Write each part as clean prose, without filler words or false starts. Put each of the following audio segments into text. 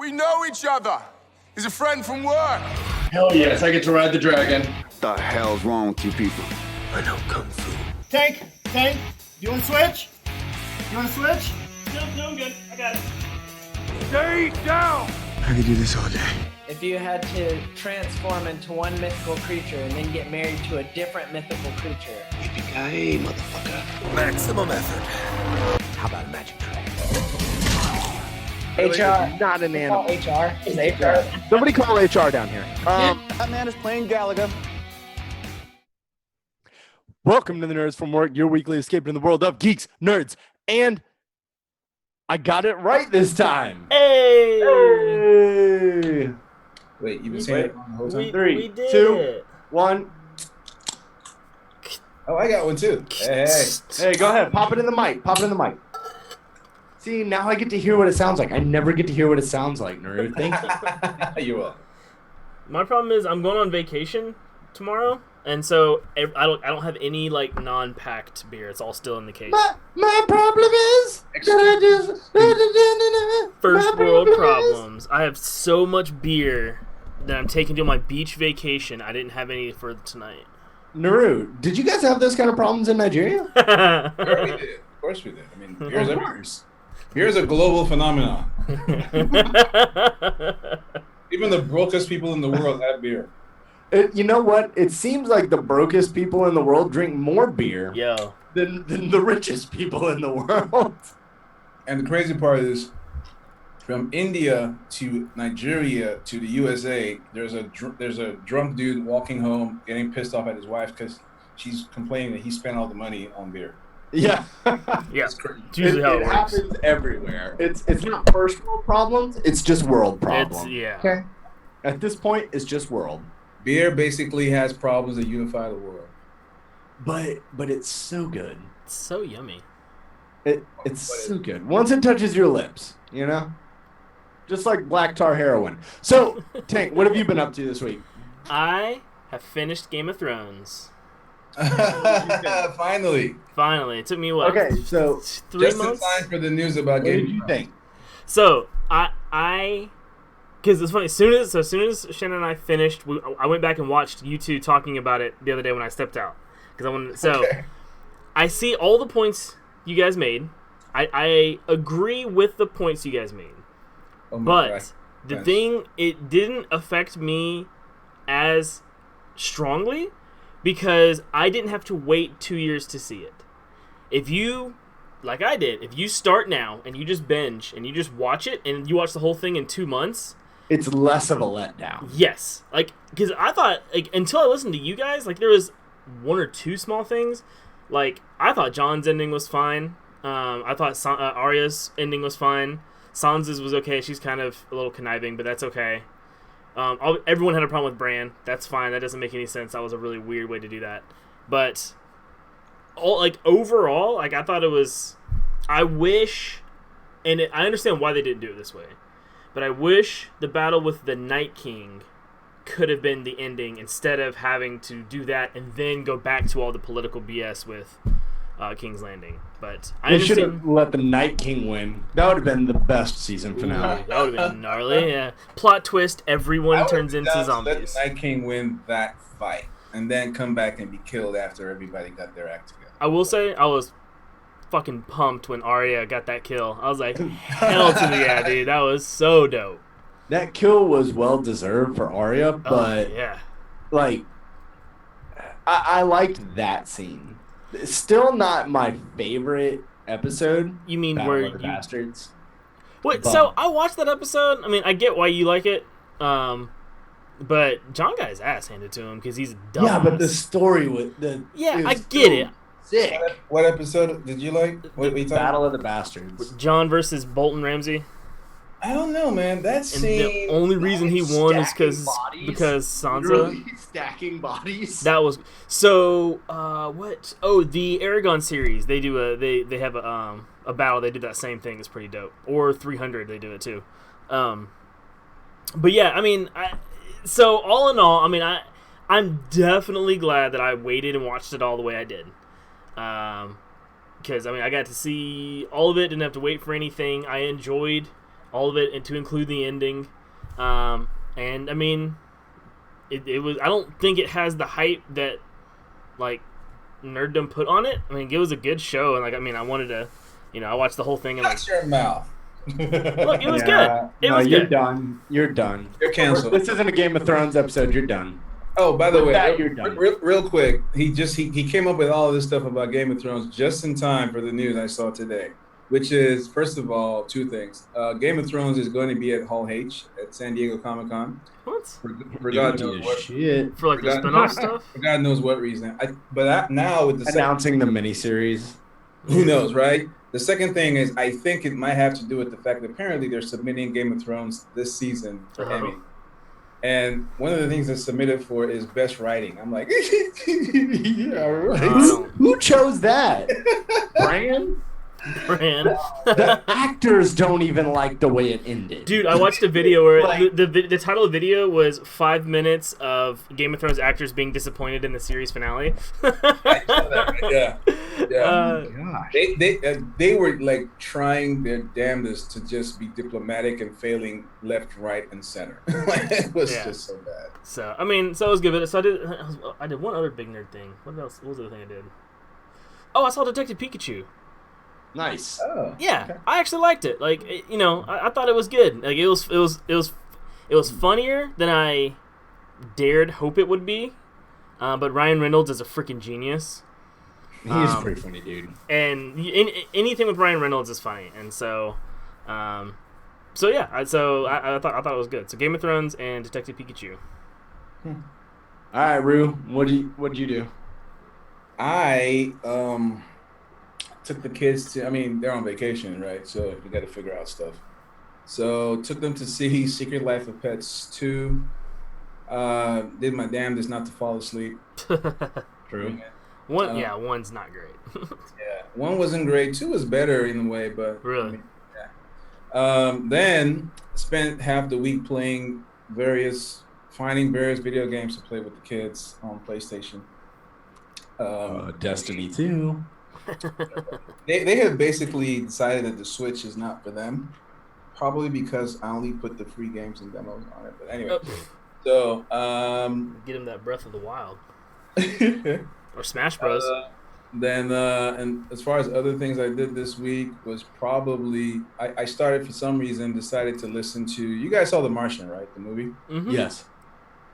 We know each other. He's a friend from work. Hell yes, I get to ride the dragon. The hell's wrong with you people? I know Kung Fu. Tank, you want to switch? No, I'm good. I got it. Stay down. I could do this all day. If you had to transform into one mythical creature and then get married to a different mythical creature. Yippee-ki-yay, motherfucker. Maximum effort. How about a magic trick? HR. Not an animal. HR. Is HR. Somebody call HR down here. That man is playing Galaga. Welcome to the Nerds from Work, your weekly escape in the world of geeks, nerds, and I got it right this time. Hey! Wait, You've been saying it the whole time? We 3, did 2, it. 1. Oh, I got one too. Hey, go ahead. Pop it in the mic. See, now I get to hear what it sounds like. I never get to hear what it sounds like, Naru. Thank you. You're welcome. My problem is I'm going on vacation tomorrow, and so I don't have any like non-packed beer. It's all still in the case. My problem is that I just First world problems. I have so much beer that I'm taking to my beach vacation. I didn't have any for tonight. Naru, did you guys have those kind of problems in Nigeria? Sure we did. Of course we did. I mean, here's a global phenomenon. Even the brokest people in the world have beer. You know what? It seems like the brokest people in the world drink more beer than the richest people in the world. And the crazy part is, from India to Nigeria to the USA, there's a drunk dude walking home, getting pissed off at his wife because she's complaining that he spent all the money on beer. Yeah. Yeah. It's crazy. It's usually how it works. happens everywhere. It's not first world problems. It's just world problems. Yeah. Okay. At this point, it's just world. Beer basically has problems that unify the world. But it's so good. It's so yummy. It's so good. Once it touches your lips, you know? Just like black tar heroin. So, Tank, what have you been up to this week? I have finished Game of Thrones. Finally. Finally. It took me, what? Okay, so 3 Just months? in time for the news about what Game did of you Thrones. think? So, because it's funny, as soon as Shannon and I finished, I went back and watched you two talking about it the other day when I stepped out. Okay. I see all the points you guys made. I agree with the points you guys made. Oh my But God. the Nice. thing, it didn't affect me as strongly because I didn't have to wait 2 years to see it. If you, like I did, if you start now and you just binge and you just watch it and you watch the whole thing in 2 months, It's less of a letdown. yes. Like, because I thought, like, until I listened to you guys, like, there was one or two small things. Like, I thought John's ending was fine. I thought Arya's ending was fine. Sansa's was okay. She's kind of a little conniving, but that's okay. Everyone had a problem with Bran. That's fine. That doesn't make any sense. That was a really weird way to do that. But overall, like, I thought it was. I wish, and I understand why they didn't do it this way, but I wish the battle with the Night King could have been the ending instead of having to do that and then go back to all the political BS with King's Landing. But I They should understand. have let the Night King win. That would have been the best season finale. That would have been gnarly. Yeah. Plot twist: everyone turns into Let zombies. the Night King win that fight and then come back and be killed after everybody got their act together. I will say I was fucking pumped when Arya got that kill. I was like, hell to the yeah, dude. That was so dope. That kill was well deserved for Arya, but Yeah. like, I liked that scene. It's still not my favorite episode. You mean Battle where of the Bastards? Wait, But- so I watched that episode. I mean, I get why you like it. But John got his ass handed to him because he's dumb. Yeah, but the story was Yeah, I get it. Sick. What episode did you like? What you talking Battle of the Bastards. John versus Bolton Ramsey. I don't know, man. That And scene. the only reason he won is because Sansa. Literally stacking bodies. That was so. What? Oh, the Aragon series. They do they have a battle. They do that same thing. It's pretty dope. Or 300. They do it too. But yeah, I mean, so all in all, I mean, I'm definitely glad that I waited and watched it all the way I did. Because I mean, I got to see all of it. Didn't have to wait for anything. I enjoyed all of it, and to include the ending. And I mean, it was. I don't think it has the hype that like nerddom put on it. I mean, it was a good show, and like I mean, I wanted to, I watched the whole thing and like. Shut your mouth. Look, it was good. It was you're good. done. You're done. You're canceled. This isn't a Game of Thrones episode. You're done. Oh, by the With way, that, you're done. real quick, he came up with all of this stuff about Game of Thrones just in time for the news I saw today, which is, first of all, two things. Game of Thrones is going to be at Hall H at San Diego Comic-Con. What? For God knows what. Shit. For like the spinoff stuff? For God knows what reason. Now with the Announcing the miniseries. who knows, right? The second thing is, I think it might have to do with the fact that apparently they're submitting Game of Thrones this season for Emmy. And one of the things that's submitted for is best writing. I'm like, yeah, right. Who chose that? Brian? Brand. The actors don't even like the way it ended. Dude, I watched a video where Like- the title of the video was 5 minutes of Game of Thrones actors being disappointed in the series finale. I saw that, right? Yeah. Gosh. They were like trying their damnedest to just be diplomatic and failing left, right, and center. It was just so bad. So I mean, so it was good. So I did one other big nerd thing. What else? What was the other thing I did? Oh, I saw Detective Pikachu. Nice. Oh, Yeah, okay. I actually liked it. Like, I thought it was good. Like, it was funnier than I dared hope it would be. But Ryan Reynolds is a freaking genius. He's a pretty funny dude. And anything with Ryan Reynolds is funny. And so, I thought it was good. So Game of Thrones and Detective Pikachu. All right, Rue. What'd you do? I took the kids to, I mean, they're on vacation, right? So we got to figure out stuff. So took them to see Secret Life of Pets 2. Did my damnedest not to fall asleep. True. One's not great. Yeah, 1 wasn't great. 2 was better in a way, but Really? I mean, yeah. Then spent half the week finding various video games to play with the kids on PlayStation. Destiny 2. They have basically decided that the Switch is not for them, probably because I only put the free games and demos on it. But anyway, so Get him that Breath of the Wild then or Smash Bros. And as far as other things I did this week was probably I started for some reason decided to listen to, you guys saw The Martian, right? The movie. Mm-hmm. Yes.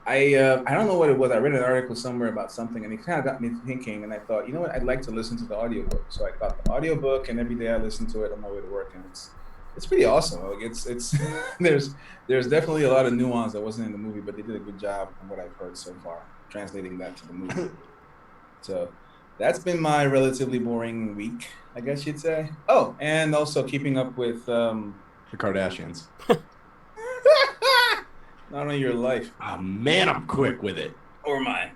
I don't know what it was. I read an article somewhere about something, and it kind of got me thinking. And I thought, you know what? I'd like to listen to the audiobook. So I got the audiobook, and every day I listen to it on my way to work, and it's pretty awesome. Like it's there's definitely a lot of nuance that wasn't in the movie, but they did a good job from what I've heard so far, translating that to the movie. So that's been my relatively boring week, I guess you'd say. Oh, and also keeping up with The Kardashians. not only your life. Oh, man, I'm quick with it. Or mine.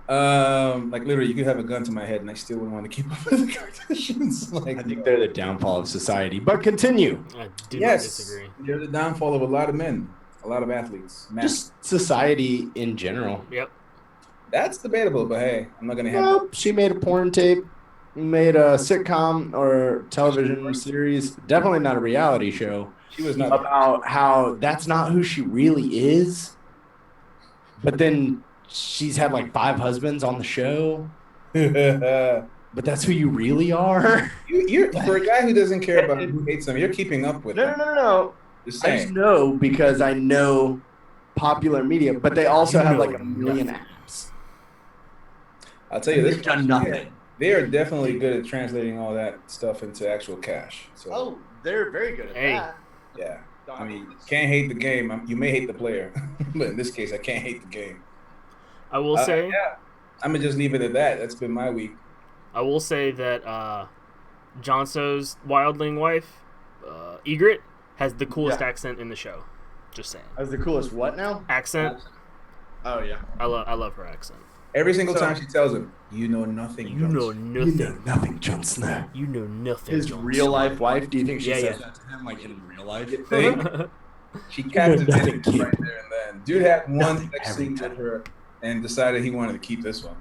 Like literally, you could have a gun to my head, and I still wouldn't want to keep up with the Kardashians. Like, I think they're the downfall of society. But continue. I do not yes, disagree. they're the downfall of a lot of men, a lot of athletes. Just society in general. Yep. That's debatable, but hey, I'm not gonna have. Nope. She made a porn tape, made a sitcom or television series. Definitely not a reality show. She was not. About how that's not who she really is. But then she's had like 5 husbands on the show. But that's who you really are. You're for a guy who doesn't care about who hates him. You're keeping up with him. No. Just I saying. just know because I know popular media, but they also have like a million apps. I'll tell you this. They've done nothing. They are definitely good at translating all that stuff into actual cash. So they're very good at Hey. that. yeah, I mean, can't hate the game. You may hate the player, but in this case, I can't hate the game. I will say. Yeah, I'm gonna just leave it at that. That's been my week. I will say that Jonso's wildling wife, Egret, has the coolest accent in the show. Just saying. That's the coolest what now? Accent. Oh, yeah. I love her accent. Every single time she tells him, "You know nothing." You know nothing. nothing, Jon Snow. You know nothing. His Jon real Snow. life wife, do you think she Yeah, says yeah. that to him like in real life? Thing. She captivated nothing, him kid. right there and then. Dude had one Nothing, sex scene with her and decided he wanted to keep this one.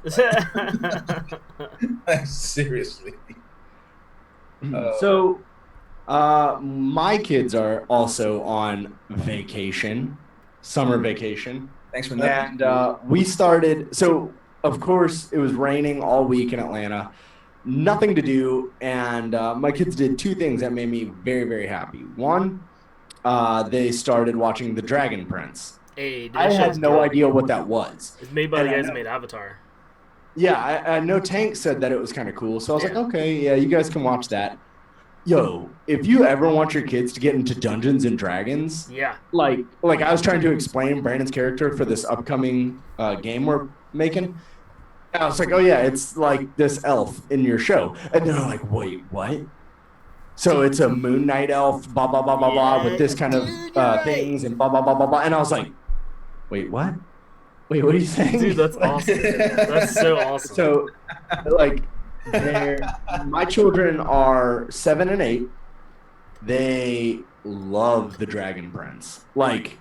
Like, seriously. So, My kids are also on vacation, summer vacation. Thanks for nothing. And we started, so of course it was raining all week in Atlanta, nothing to do. And my kids did two things that made me very, very happy. One, they started watching The Dragon Prince. Hey, I had no idea what that was. It's made by the And I guys who know- made Avatar. Yeah, I know Tank said that it was kind of cool. So I was like, okay, yeah, you guys can watch that. Yo, if you ever want your kids to get into Dungeons and Dragons, Yeah. like I was trying to explain Brandon's character for this upcoming game we're making. I was like, oh yeah, it's like this elf in your show. And they're like, wait, what? So it's a Moon Knight elf, blah, blah, blah, blah, blah, with this kind of things and blah, blah, blah, blah, blah. And I was like, wait, what? Wait, what are you saying? Dude, that's awesome. That's so awesome. So, like, my children are 7 and 8. They love The Dragon Prince. Like,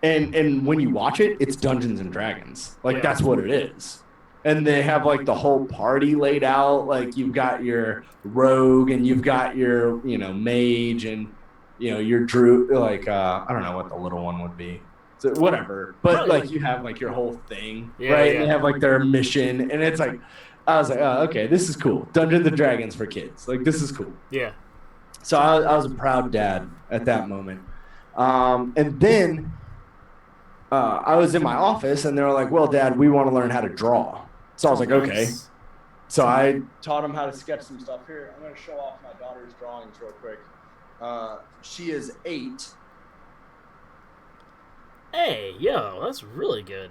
and when you watch it, it's Dungeons and Dragons. Like, Yeah. that's what it is. And they have like the whole party laid out. Like, you've got your rogue and you've got your, mage and, your druid. Like, I don't know what the little one would be. So whatever. But like, you have like your whole thing, Yeah, right? yeah. And they have like their mission. And it's like, I was like, oh, okay, this is cool. Dungeons and Dragons for kids. Like, this is cool. Yeah. So I was a proud dad at that moment. And then I was in my office and they were like, well, Dad, we want to learn how to draw. So I was like, okay. Nice. So I taught them how to sketch some stuff. Here, I'm going to show off my daughter's drawings real quick. She is 8. Hey, yo, that's really good.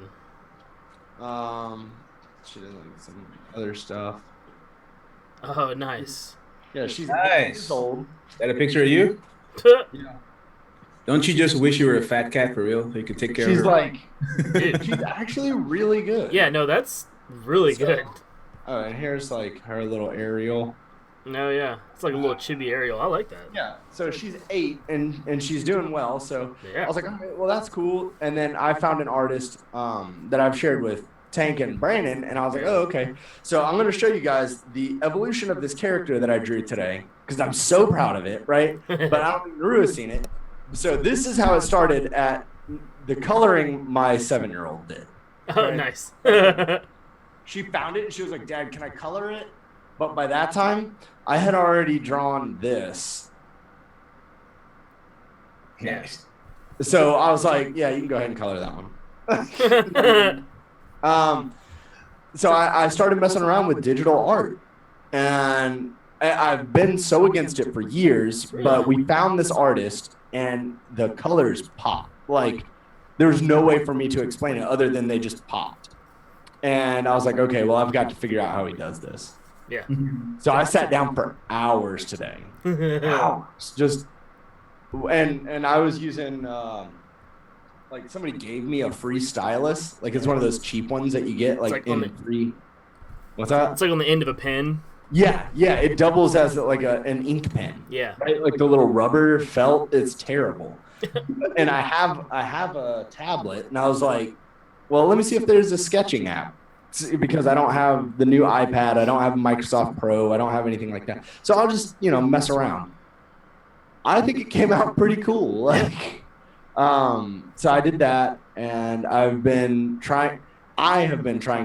She did like some other stuff. Oh, nice. Yeah, she's Nice. 8 years old. Is that a picture of you? Don't you just wish you were a fat cat for real? So you could take care She's of her. like, Dude. she's actually really good. Yeah, no, that's really good. Oh, and here's like her little Ariel. No, yeah. It's like a little chibi Ariel. I like that. Yeah. So she's 8 and she's doing well. So Yeah. I was like, all right, well, that's cool. And then I found an artist that I've shared with Tank and Brandon, and I was like, oh, okay. So I'm going to show you guys the evolution of this character that I drew today because I'm so proud of it, right? But I don't think Naru has seen it. So this is how it started at the coloring my 7-year-old did. Oh, Okay. nice. She found it and she was like, Dad, can I color it? But by that time, I had already drawn this. Yes. So I was like, yeah, you can go ahead and color that one. So I started messing around with digital art. And I've been so against it for years, but we found this artist and the colors pop. Like, there's no way for me to explain it other than they just popped. And I was like, okay, well, I've got to figure out how he does this. Yeah. So I sat down for hours today. Hours. Just, and I was using, like, somebody gave me a free stylus. Like, it's one of those cheap ones that you get, like on in free. What's that? It's like on the end of a pen. Yeah, it doubles as like an ink pen. Yeah. Right, like the little rubber felt. It's terrible. And I have a tablet, and I was like, well, let me see if there's a sketching app because I don't have the new iPad. I don't have Microsoft Pro. I don't have anything like that. So I'll just mess around. I think it came out pretty cool. Like, so I did that, and I have been trying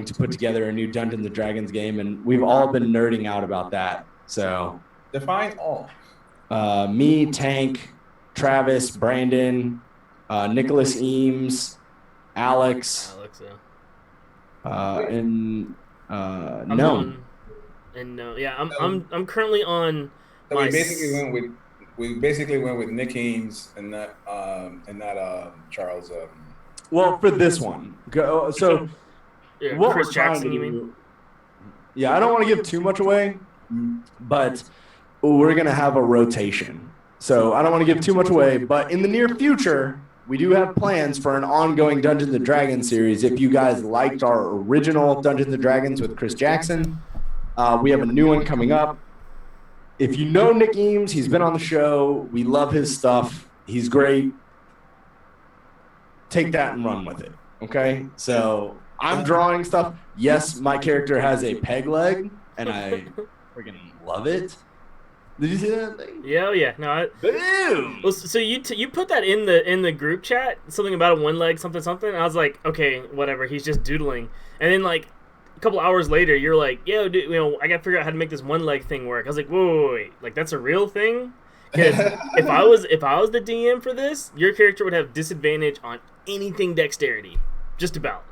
to put together a new Dungeons and Dragons game, and we've all been nerding out about that. So, Define all. me, Tank, Travis, Brandon, Nicholas Eames, Alex, and I'm no. on- and no, yeah, I'm currently on. So my we basically went with Nick Haynes and not Charles. Well, for this one, so Yeah, what Chris we're trying Jackson, to you mean? do. Yeah, I don't want to give too much away, but we're gonna have a rotation. So I don't want to give too much away, but in the near future, we do have plans for an ongoing Dungeons and Dragons series. If you guys liked our original Dungeons and Dragons with Chris Jackson, we have a new one coming up. If you know Nick Eames, he's been on the show. We love his stuff. He's great. Take that and run with it. Okay? So I'm drawing stuff. Yes, my character has a peg leg, and I freaking love it. Did you see that thing? Yeah, yeah. No, Boom! well, so you put that in the group chat, something about a one leg something something. And I was like, okay, whatever. He's just doodling. And then like a couple hours later, you're like, yo, dude, I got to figure out how to make this one leg thing work. I was like, wait, like that's a real thing? Because if I was the DM for this, your character would have disadvantage on anything dexterity, just about.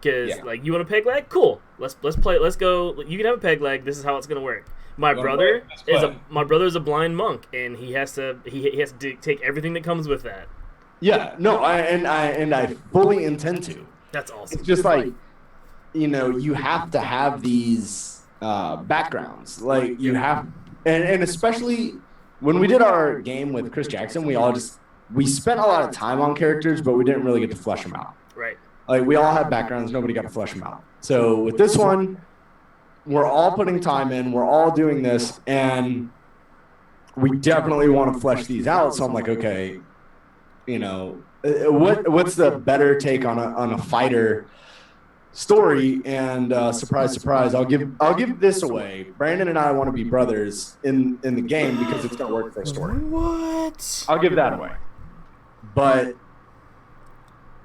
Because like you want a peg leg, cool. Let's play. Let's go. You can have a peg leg. This is how it's gonna work. My brother is a blind monk, and he has to take everything that comes with that. Yeah, no, I fully intend to. That's awesome. It's just like, you have to have these backgrounds. Like you have, and especially when we did our game with Chris Jackson, we spent a lot of time on characters, but we didn't really get to flesh them out. Right. Like we all had backgrounds, nobody got to flesh them out. So with this one, we're all putting time in, we're all doing this, and we definitely want to flesh these out. So I'm like, okay, what's the better take on a fighter story? And surprise, surprise, I'll give this away. Brandon and I want to be brothers in the game because it's gonna work for a story. What? I'll give that away. But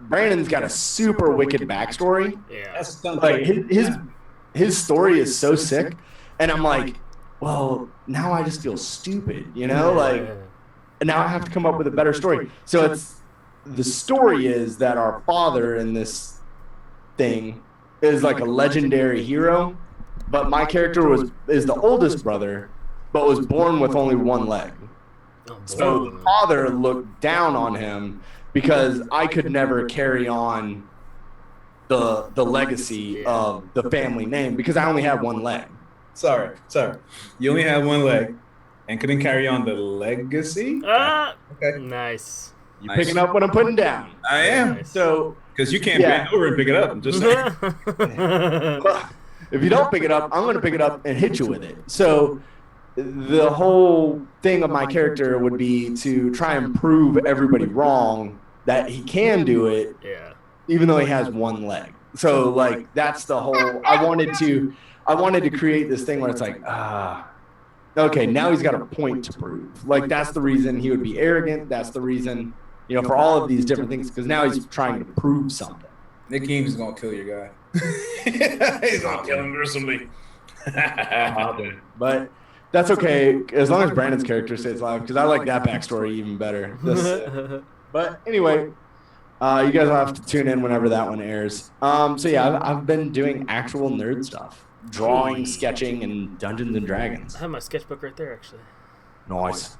Brandon's got a super wicked backstory. Yeah. Like his story is so sick, and I'm like, well, now I just feel stupid, like, and now I have to come up with a better story. So the story is that our father in this thing is like a legendary hero, but my character is the oldest brother, but was born with only one leg. So the father looked down on him because I could never carry on the legacy of the family name because I only had one leg. Sorry. You only had one leg and couldn't carry on the legacy? Okay. Nice. You picking up what I'm putting down? I am. Nice. So Because you can't bend over and pick it up. I'm just saying. if you don't pick it up, I'm going to pick it up and hit you with it. So the whole thing of my character would be to try and prove everybody wrong that he can do it, even though he has one leg. So like that's the whole. I wanted to create this thing where it's like, okay, now he's got a point to prove. Like that's the reason he would be arrogant. That's the reason, for all of these different things, because now he's trying to prove something. Nick Games is gonna kill your guy. He's gonna kill him gruesomely. But that's okay as long as Brandon's character stays alive, because I like that backstory even better. But anyway, you guys will have to tune in whenever that one airs. So yeah, I've been doing actual nerd stuff, drawing, sketching, and Dungeons and Dragons. I have my sketchbook right there, actually. Nice.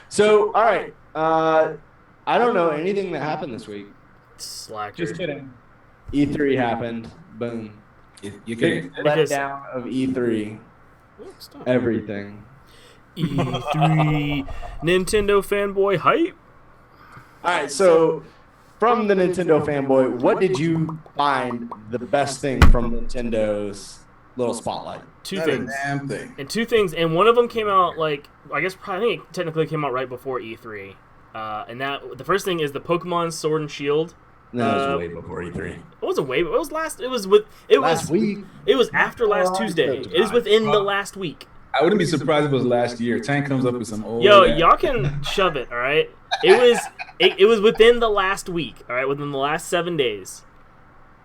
So all right, I don't know anything that happened this week. Slacker. Just kidding. E3 happened. Boom. You can. Letdown of E3. Everything. E3 Nintendo fanboy hype. All right, so from the Nintendo fanboy, what did you find the best thing from Nintendo's little spotlight? Two things. Damn thing. And one of them came out I think it technically came out right before E3. And that the first thing is the Pokemon Sword and Shield. No, it was way before E3. It wasn't way, but it was last week. It was after last Tuesday. It was within the last week. I wouldn't be surprised if it was last year. Tank comes up with some old. Y'all can shove it, all right? It was within the last week, all right? Within the last 7 days.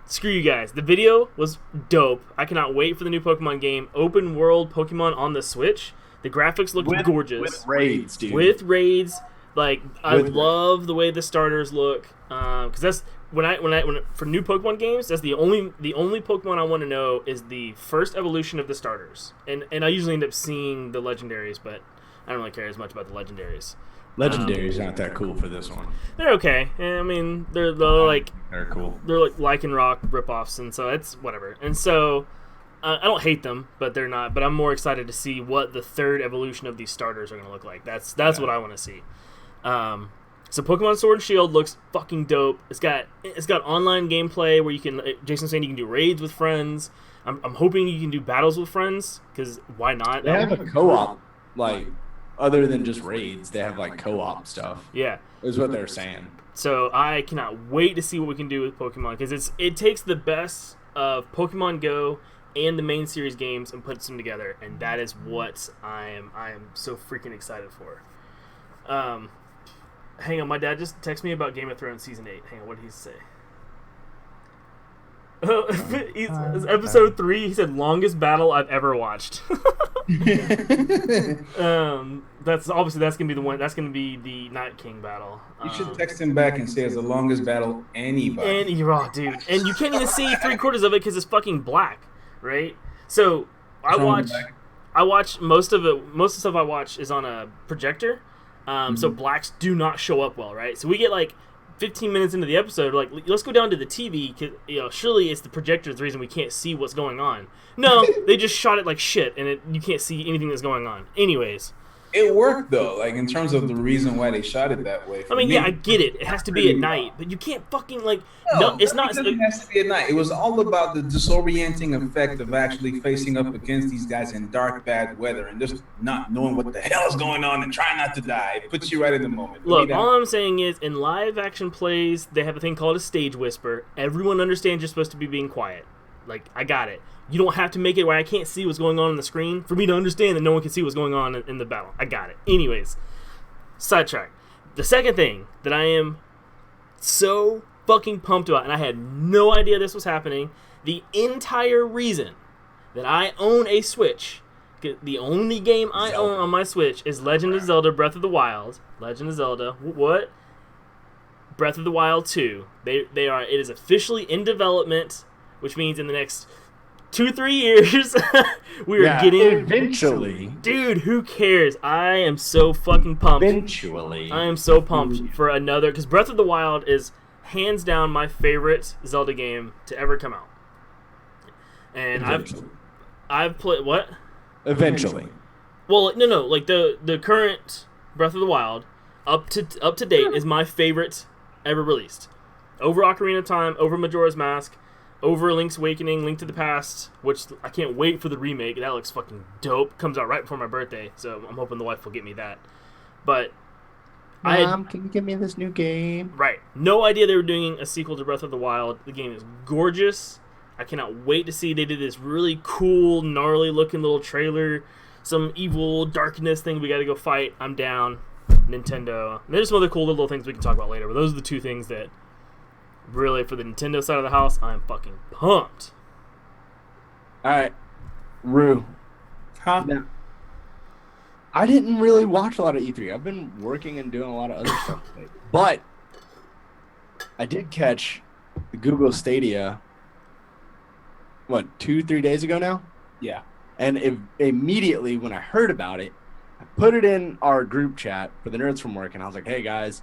Screw you guys. The video was dope. I cannot wait for the new Pokemon game. Open world Pokemon on the Switch. The graphics look gorgeous. With raids, dude. With raids. I love the way the starters look. Because that's when for new Pokemon games, that's the only Pokemon I want to know is the first evolution of the starters. And I usually end up seeing the legendaries, but I don't really care as much about the legendaries. Legendary's not that cool for this one. They're okay. I mean, they're cool. They're like Lycanroc ripoffs, and so it's whatever. And so I don't hate them, but they're not. But I'm more excited to see what the third evolution of these starters are going to look like. That's what I want to see. So Pokemon Sword and Shield looks fucking dope. It's got online gameplay where you can. Jason's saying you can do raids with friends. I'm hoping you can do battles with friends, because why not? They have a co-op, other than just raids. They have co-op stuff. Yeah, is what they're saying. So I cannot wait to see what we can do with Pokemon, because it takes the best of Pokemon Go and the main series games and puts them together, and that is what I am so freaking excited for. Hang on, my dad just texted me about Game of Thrones season 8. Hang on, what did he say? Oh, episode 3. He said longest battle I've ever watched. That's gonna be the one. That's gonna be the Night King battle. You should text him back and say it's the longest battle anybody. And you're raw, dude. And you can't even see 3/4 of it because it's fucking black, right? So I watch most of it. Most of the stuff I watch is on a projector. So blacks do not show up well, right? So we get like 15 minutes into the episode, like, let's go down to the TV, because, surely it's the projector's the reason we can't see what's going on. No, they just shot it like shit, and you can't see anything that's going on. Anyways. It worked, though, like, in terms of the reason why they shot it that way. I mean, yeah, I get it. It has to be at night, but you can't fucking, like... No, it's not... It has to be at night. It was all about the disorienting effect of actually facing up against these guys in dark, bad weather and just not knowing what the hell is going on and trying not to die. It puts you right in the moment. Look, all I'm saying is, in live-action plays, they have a thing called a stage whisper. Everyone understands you're supposed to be being quiet. Like, I got it. You don't have to make it where I can't see what's going on the screen for me to understand that no one can see what's going on in the battle. I got it. Anyways, sidetrack. The second thing that I am so fucking pumped about, and I had no idea this was happening, the entire reason that I own a Switch, the only game I own on my Switch is Legend of Zelda Breath of the Wild. Legend of Zelda, what? Breath of the Wild 2. It is officially in development, which means in the next 2-3 years, we are getting... Eventually. Dude, who cares? I am so fucking pumped. Eventually. I am so pumped for another... Because Breath of the Wild is hands down my favorite Zelda game to ever come out. And I've played... What? Eventually. Well, no. Like, the current Breath of the Wild, up to date, is my favorite ever released. Over Ocarina of Time, over Majora's Mask, over Link's Awakening, Link to the Past, which I can't wait for the remake. That looks fucking dope. Comes out right before my birthday, so I'm hoping the wife will get me that. But Mom, can you give me this new game? Right. No idea they were doing a sequel to Breath of the Wild. The game is gorgeous. I cannot wait to see. They did this really cool, gnarly-looking little trailer. Some evil darkness thing we got to go fight. I'm down. Nintendo. And there's some other cool little things we can talk about later, but those are the two things that... Really, for the Nintendo side of the house, I'm fucking pumped. All right, Rue. Huh? Now, I didn't really watch a lot of E3. I've been working and doing a lot of other stuff today. But I did catch the Google Stadia, 2-3 days ago now? Yeah. And immediately when I heard about it, I put it in our group chat for the Nerds from Work, and I was like, hey, guys,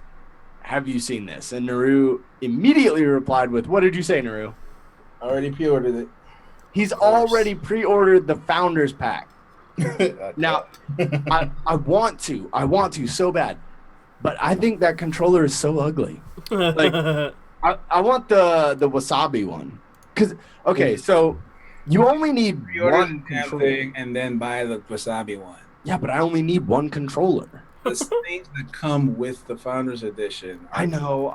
have you seen this? And Naru immediately replied with, what did you say, Naru? I already pre-ordered it. He's already pre-ordered the Founders Pack. Now, I want to so bad, but I think that controller is so ugly. Like, I want the Wasabi one. Because, okay, so you only need one thing and then buy the Wasabi one. Yeah, but I only need one controller. The things that come with the Founders Edition. I know.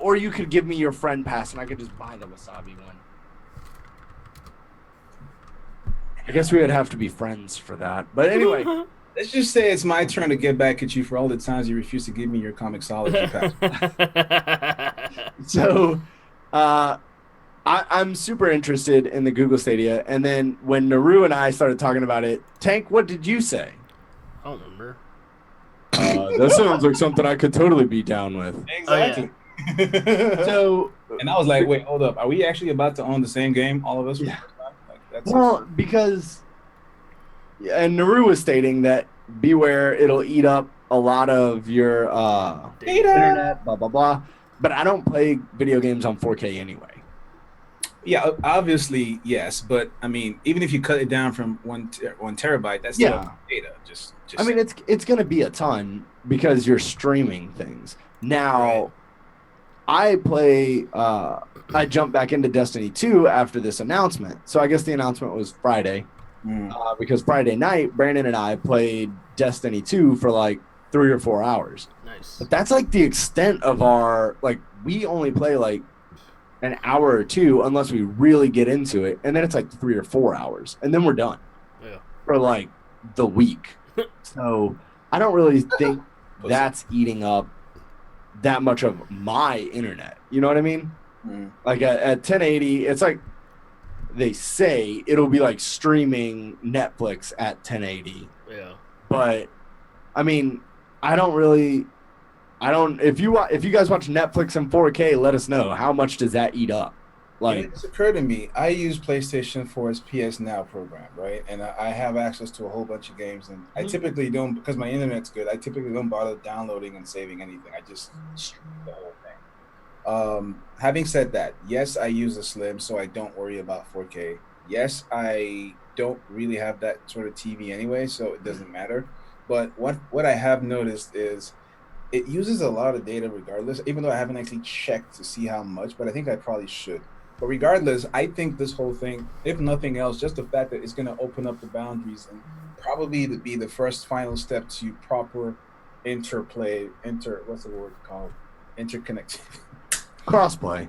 Or you could give me your friend pass and I could just buy the Wasabi one. I guess we would have to be friends for that. But anyway. Let's just say it's my turn to get back at you for all the times you refused to give me your Comixology pass. So, I'm super interested in the Google Stadia. And then when Naru and I started talking about it, Tank, what did you say? I don't remember. That sounds like something I could totally be down with. Exactly. Oh, yeah. So, and I was like, wait, hold up. Are we actually about to own the same game, all of us? Yeah. Like, because, and Naru was stating that beware, it'll eat up a lot of your internet, blah, blah, blah. But I don't play video games on 4K anyway. Yeah, obviously, yes. But, I mean, even if you cut it down from one terabyte, that's still data. Just I mean, it's going to be a ton because you're streaming things. Now, I play... I jumped back into Destiny 2 after this announcement. So I guess the announcement was Friday. Because Friday night, Brandon and I played Destiny 2 for like 3 or 4 hours. Nice. But that's like the extent of our... Like, we only play like an hour or two unless we really get into it, and then it's like 3 or 4 hours, and then we're done. Yeah. For like the week. So I don't really think that's eating up that much of my internet. You know what I mean? Like at 1080, it's like they say it'll be like streaming Netflix at 1080. Yeah. But I mean, if you guys watch Netflix in 4K, let us know how much does that eat up. Like, it's occurred to me, I use PlayStation for its PS Now program, right? And I have access to a whole bunch of games, and I typically don't, because my internet's good, I typically don't bother downloading and saving anything. I just stream the whole thing. Having said that, yes, I use a Slim, so I don't worry about 4K. Yes, I don't really have that sort of TV anyway, so it doesn't matter. But what I have noticed is it uses a lot of data regardless, even though I haven't actually checked to see how much, but I think I probably should. But regardless, I think this whole thing, if nothing else, just the fact that it's going to open up the boundaries and probably be the first final step to proper what's the word called? Interconnectivity. Crossplay,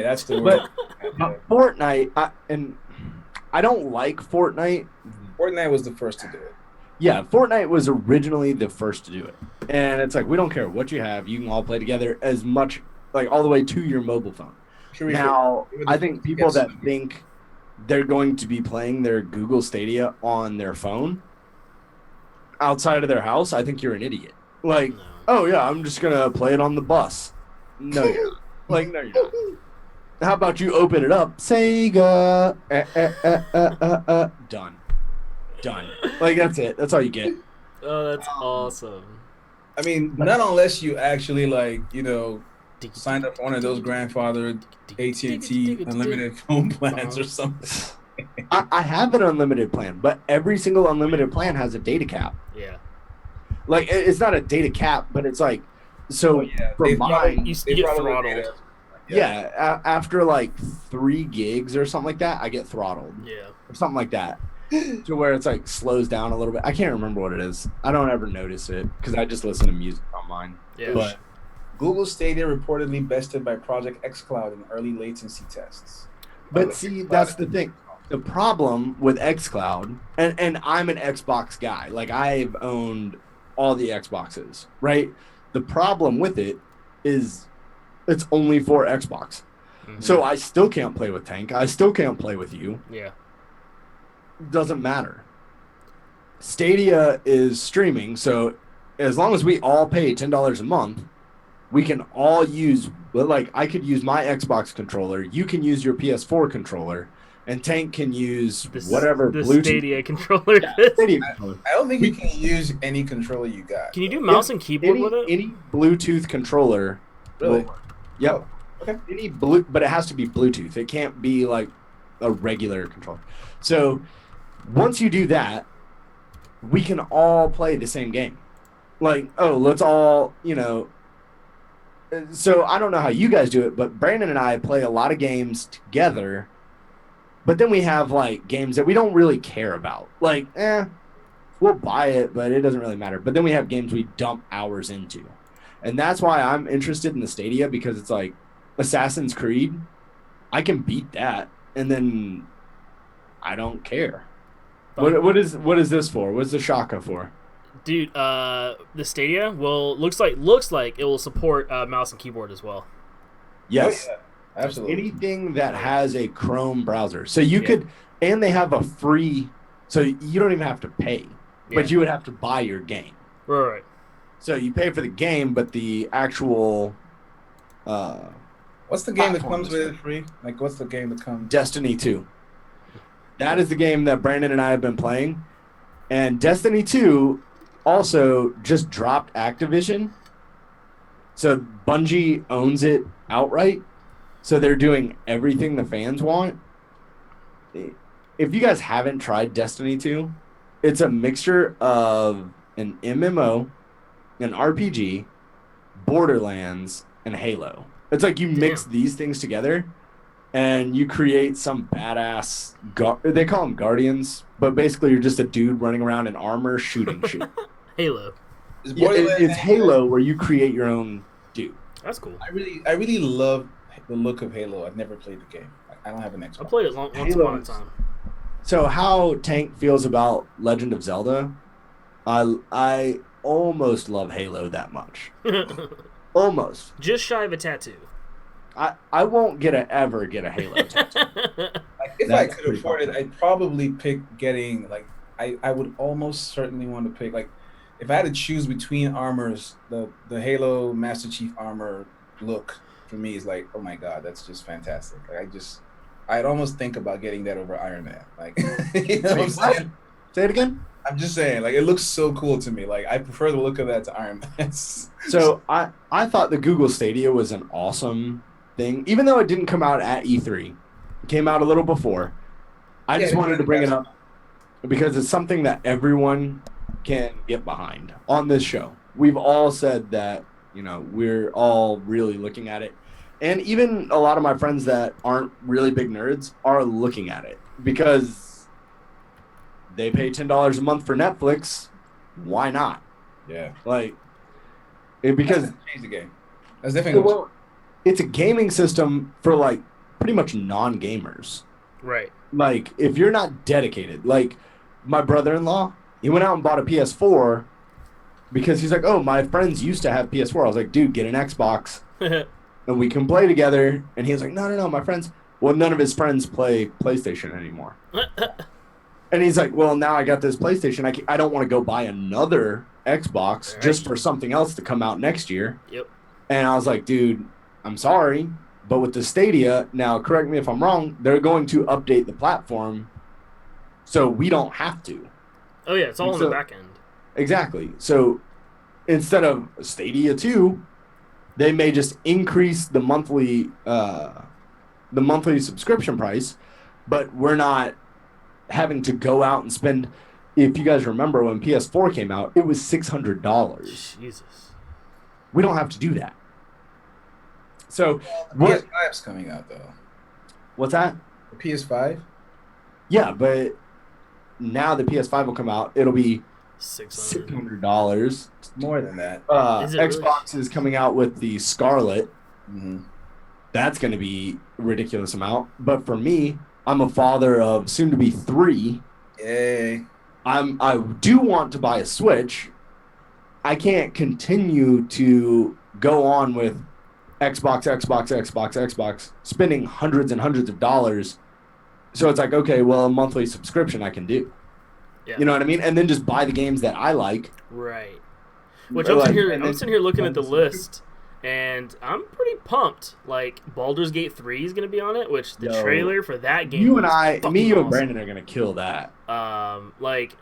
that's the word. But Fortnite, I don't like Fortnite. Fortnite was the first to do it. Yeah, Fortnite was originally the first to do it. And it's like, we don't care what you have. You can all play together as much, like all the way to your mobile phone. Now, I think people that think they're going to be playing their Google Stadia on their phone outside of their house, I think you're an idiot. Like, oh yeah, I'm just going to play it on the bus. No, you're not. Like, no, you're not. How about you open it up? Sega. Done. Like, that's it. That's all you get. Oh, that's awesome. I mean, not unless you actually, like, signed up for one of those grandfathered AT&T unlimited phone plans or something. I have an unlimited plan, but every single unlimited plan has a data cap. Yeah. Like, it's not a data cap, but it's like, so for mine, you get throttled. Yeah, after like 3 gigs or something like that, I get throttled. Yeah. Or something like that. To where it's like slows down a little bit. I can't remember what it is. I don't ever notice it because I just listen to music on mine. Yeah. But Google Stadia reportedly bested by Project xCloud in early latency tests. But see, that's the thing. The problem with xCloud, and I'm an Xbox guy. Like, I've owned all the Xboxes, right? The problem with it is it's only for Xbox. Mm-hmm. So I still can't play with Tank. I still can't play with you. Yeah. Doesn't matter. Stadia is streaming, so as long as we all pay $10 a month, we can all use, like, I could use my Xbox controller, you can use your PS4 controller, and Tank can use whatever the Bluetooth Stadia controller. Stadia controller. I don't think you can use any controller you got. Can you do mouse and keyboard with it? Any Bluetooth controller. Really? Yep. Oh, okay. But it has to be Bluetooth. It can't be like a regular controller. So once you do that, we can all play the same game. Like, let's all, So I don't know how you guys do it, but Brandon and I play a lot of games together. But then we have, like, games that we don't really care about. Like, we'll buy it, but it doesn't really matter. But then we have games we dump hours into. And that's why I'm interested in the Stadia, because it's like Assassin's Creed. I can beat that, and then I don't care. What is this for? What's the Shaka for? Dude, the Stadia looks like it will support mouse and keyboard as well. Yes. Oh, yeah. Absolutely. Anything that has a Chrome browser. So you could, and they have a free, so you don't even have to pay, but you would have to buy your game. Right. So you pay for the game, but the actual what's the game that comes with it free? Like, what's the game that comes? Destiny 2. That is the game that Brandon and I have been playing. And Destiny 2 also just dropped Activision. So Bungie owns it outright. So they're doing everything the fans want. If you guys haven't tried Destiny 2, it's a mixture of an MMO, an RPG, Borderlands, and Halo. It's like you mix these things together and you create some badass, they call them guardians, but basically you're just a dude running around in armor shooting shit. Halo. It's Halo where you create your own dude. That's cool. I really love the look of Halo. I've never played the game. I don't have an Xbox. I played it once upon a time. So how Tank feels about Legend of Zelda, I almost love Halo that much. Almost. Just shy of a tattoo. I won't ever get a Halo tattoo. Like, if That's I could pretty afford it, fucked I'd probably pick getting like I would almost certainly want to pick like if I had to choose between armors, the Halo Master Chief armor look for me is like, oh my god, that's just fantastic. Like, I'd almost think about getting that over Iron Man. Like, you know what I'm saying? Say it again. I'm just saying, like, it looks so cool to me. Like, I prefer the look of that to Iron Man. So I thought the Google Stadia was an awesome thing, even though it didn't come out at E3. It came out a little before. I just wanted to bring it up because it's something that everyone can get behind on this show. We've all said that, you know, we're all really looking at it. And even a lot of my friends that aren't really big nerds are looking at it because they pay $10 a month for Netflix. Why not? Yeah. Like, because change the game. That's definitely it's a gaming system for like pretty much non-gamers. Right. Like, if you're not dedicated, like my brother-in-law, he went out and bought a PS4 because he's like, oh, my friends used to have PS4. I was like, dude, get an Xbox and we can play together. And he was like, no, my friends. Well, none of his friends play PlayStation anymore. And he's like, well, now I got this PlayStation. I don't want to go buy another Xbox just for something else to come out next year. Yep. And I was like, dude, I'm sorry, but with the Stadia, now correct me if I'm wrong, they're going to update the platform so we don't have to. Oh, yeah, it's all on the back end. Exactly. So instead of Stadia 2, they may just increase the monthly subscription price, but we're not having to go out and spend. If you guys remember when PS4 came out, it was $600. Jesus. We don't have to do that. So the PS5's coming out though. What's that? The PS5? Yeah, but now the PS5 will come out. It'll be $600. More than that. Xbox is coming out with the Scarlet. Mm-hmm. That's going to be a ridiculous amount. But for me, I'm a father of soon to be 3. Yay. I do want to buy a Switch. I can't continue to go on with Xbox, spending hundreds and hundreds of dollars. So it's like, okay, well, a monthly subscription I can do. Yeah. You know what I mean? And then just buy the games that I like. Right. Which I'm sitting here looking at the list, and I'm pretty pumped. Like, Baldur's Gate 3 is going to be on it, which the trailer for that game you and awesome. Brandon are going to kill that. Like,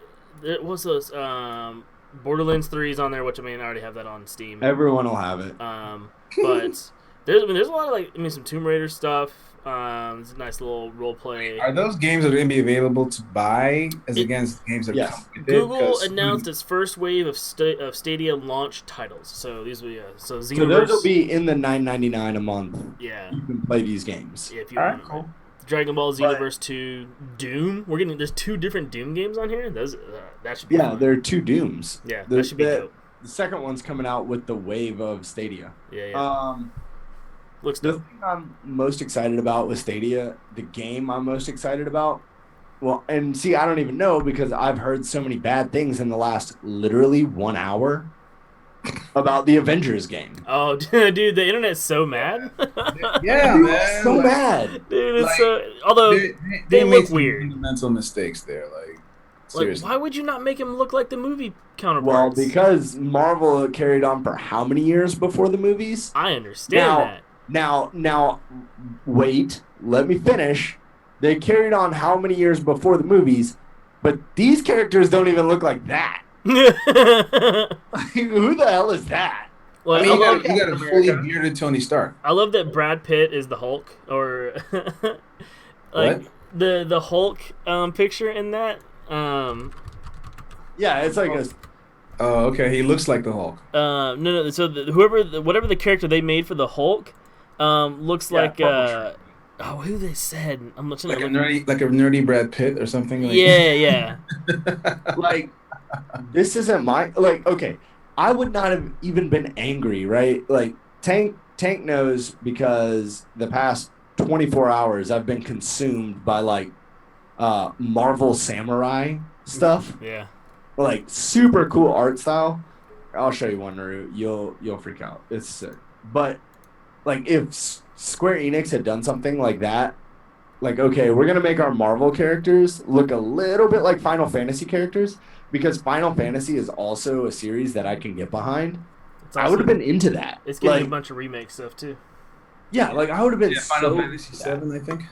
what's those? Borderlands 3 is on there, which, I mean, I already have that on Steam. Everyone will have it. But there's a lot of, like, I mean, some Tomb Raider stuff. It's a nice little role play. Are those games that are going to be available to buy as against games that come with it? Google announced its first wave of Stadia launch titles. So these will be so Xenoverse. So those will be in the $9.99 a month. Yeah, you can play these games. Yeah, if you want. Cool. Dragon Ball Xenoverse 2, Doom. There's 2 different Doom games on here. Those that should be. Yeah, fun. there are 2 Dooms. Yeah, that should be dope. The second one's coming out with the wave of Stadia. Yeah. Looks dope. The thing I'm most excited about with Stadia, the game I'm most excited about, well, and see, I don't even know because I've heard so many bad things in the last literally 1 hour about the Avengers game. Oh, dude, the internet's so mad. Yeah, man. So mad. Dude, it's although they look weird. Fundamental mistakes there, like seriously. Why would you not make him look like the movie counterparts? Well, because Marvel carried on for how many years before the movies? I understand that. Now, wait. Let me finish. They carried on how many years before the movies, but these characters don't even look like that. Who the hell is that? Well, I mean, you got a fully bearded Tony Stark. I love that Brad Pitt is the Hulk, or like the Hulk picture in that. Yeah, it's like a. Oh, okay. He looks like the Hulk. No. So whatever the character they made for the Hulk, looks like who they said? I'm looking like a nerdy Brad Pitt or something. Like. Yeah. Like, this isn't my okay. I would not have even been angry, right? Like Tank Tank knows because the past 24 hours I've been consumed by like Marvel Samurai stuff. Yeah. Like super cool art style. I'll show you one, Naru. You'll freak out. It's sick. But like if Square Enix had done something like that, like okay, we're gonna make our Marvel characters look a little bit like Final Fantasy characters because Final Fantasy is also a series that I can get behind. I would have been into that. It's getting like, a bunch of remake stuff too. Yeah, like I would have been Final Fantasy 7, I think.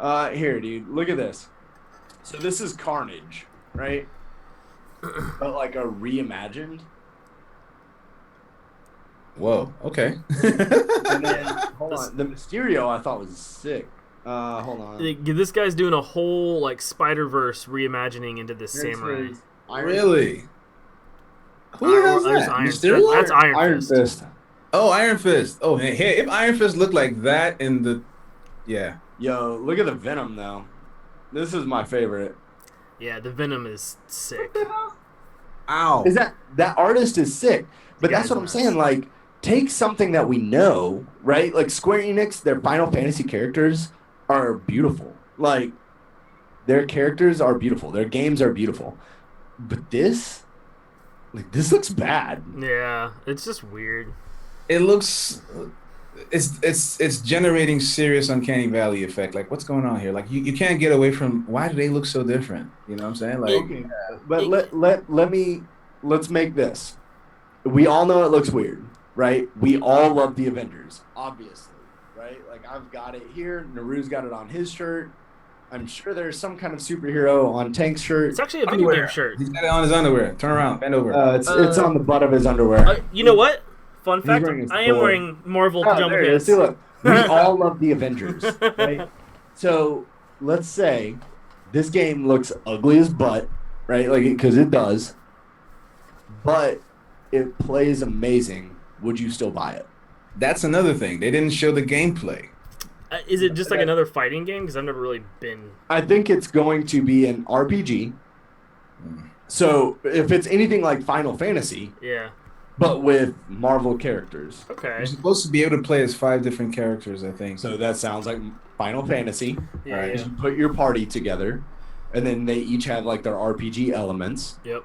Yeah. Here, dude, look at this. So this is Carnage, right? But like a reimagined. Whoa. Okay. And then hold on, the Mysterio I thought was sick. Hold on. This guy's doing a whole like Spider-Verse reimagining into this samurai. Really? Who has that? Mysterio? That's Iron Fist. Oh, Iron Fist. Oh, hey, if Iron Fist looked like that in the, yeah. Yo, look at the Venom though. This is my favorite. Yeah, the Venom is sick. Ow. Is that artist is sick, but that's what I'm saying. Like, take something that we know, right? Like Square Enix, their Final Fantasy characters are beautiful. Like, their characters are beautiful. Their games are beautiful. But this looks bad. Yeah, it's just weird. It looks, it's generating serious uncanny valley effect. Like, what's going on here? Like, you can't get away from why do they look so different? You know what I'm saying? Like, okay. But let's make this. We all know it looks weird, right? We all love the Avengers, obviously, right? Like I've got it here. Naru's got it on his shirt. I'm sure there's some kind of superhero on Tank's shirt. It's actually a video game shirt. He's got it on his underwear. Turn around, bend over. It's on the butt of his underwear. You know what? Fun fact: I am wearing Marvel pajama pants. See, look, we all love the Avengers, right? So let's say this game looks ugly as butt, right? Like because it does, but it plays amazing. Would you still buy it? That's another thing. They didn't show the gameplay. Is it just like another fighting game? Because I've never really been. I think it's going to be an RPG. So if it's anything like Final Fantasy, yeah, but with Marvel characters. Okay. You're supposed to be able to play as 5 different characters, I think. So that sounds like Final Fantasy. Yeah, right? yeah. You put your party together, and then they each have like their RPG elements. Yep.